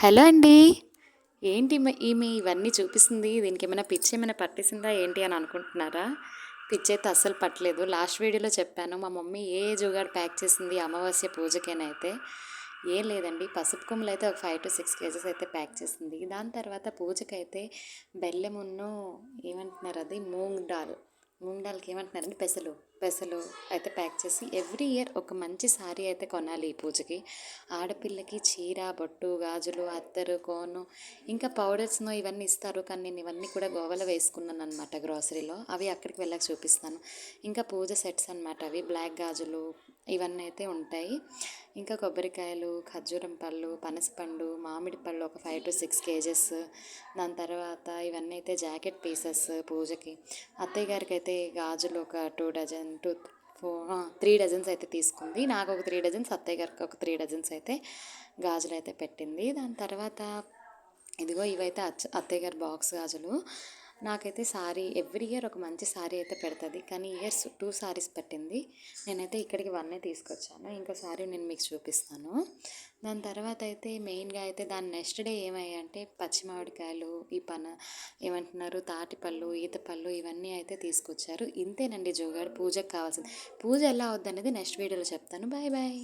Hello అండి. ఏంటి ఈమె ఇవన్నీ చూపిస్తుంది, దీనికి ఏమైనా పిచ్చి ఏమైనా పట్టేసిందా ఏంటి అని అనుకుంటున్నారా? పిచ్చి అయితే అస్సలు పట్టలేదు. లాస్ట్ వీడియోలో చెప్పాను మా మమ్మీ ఏ జుగాడు ప్యాక్ చేసింది అమావాస్య పూజకేనైతే. ఏం లేదండి, పసుపు కొమ్ములు అయితే ఒక 5 to 6 కేజెస్ అయితే ప్యాక్ చేసింది. దాని తర్వాత పూజకైతే బెల్లమును ఏమంటున్నారు అది మూంగ్ దాల్కి ఏమంటున్నారండి పెసలు పెసలు అయితే ప్యాక్ చేసి ఎవ్రీ ఇయర్ ఒక మంచి శారీ అయితే కొనాలి ఈ పూజకి. ఆడపిల్లకి చీర బొట్టు గాజులు అత్తరు కోను ఇంకా పౌడర్స్ను ఇవన్నీ ఇస్తారు, కానీ నేను ఇవన్నీ కూడా గోవలో వేసుకున్నాను అనమాట గ్రాసరీలో. అవి అక్కడికి వెళ్ళాక చూపిస్తాను. ఇంకా పూజ సెట్స్ అనమాట అవి, బ్లాక్ గాజులు ఇవన్నీ అయితే ఉంటాయి. ఇంకా కొబ్బరికాయలు, ఖర్జూరం పళ్ళు, పనసపండు, మామిడి పళ్ళు ఒక 5 to 6 కేజెస్. దాని తర్వాత ఇవన్నీ అయితే జాకెట్ పీసెస్ పూజకి. అత్తయ్య గారికి అయితే గాజులు ఒక 2 డజన్ 3 డజన్స్ అయితే తీసుకుంది. నాకు ఒక 3 డజన్స్, అత్తయ్య గారికి ఒక 3 డజన్స్ అయితే గాజులు అయితే పెట్టింది. దాని తర్వాత ఇదిగో ఇవైతే అత్తయ్య గారి బాక్స్ గాజులు. నాకైతే శారీ ఎవ్రీ ఇయర్ ఒక మంచి శారీ అయితే పెడుతుంది, కానీ ఇయర్స్ 2 శారీస్ పెట్టింది. నేనైతే ఇక్కడికి 1 తీసుకొచ్చాను, ఇంకో శారీ నేను మీకు చూపిస్తాను. దాని తర్వాత అయితే మెయిన్గా అయితే దాని నెక్స్ట్ డే ఏమయ్యాయంటే పచ్చి మామిడికాయలు, ఏమంటున్నారు తాటిపళ్ళు, ఈతపళ్ళు ఇవన్నీ అయితే తీసుకొచ్చారు. ఇంతేనండి జోగాడు పూజకు కావాల్సింది. పూజ ఎలా అవుద్దనేది నెక్స్ట్ వీడియోలో చెప్తాను. Bye bye.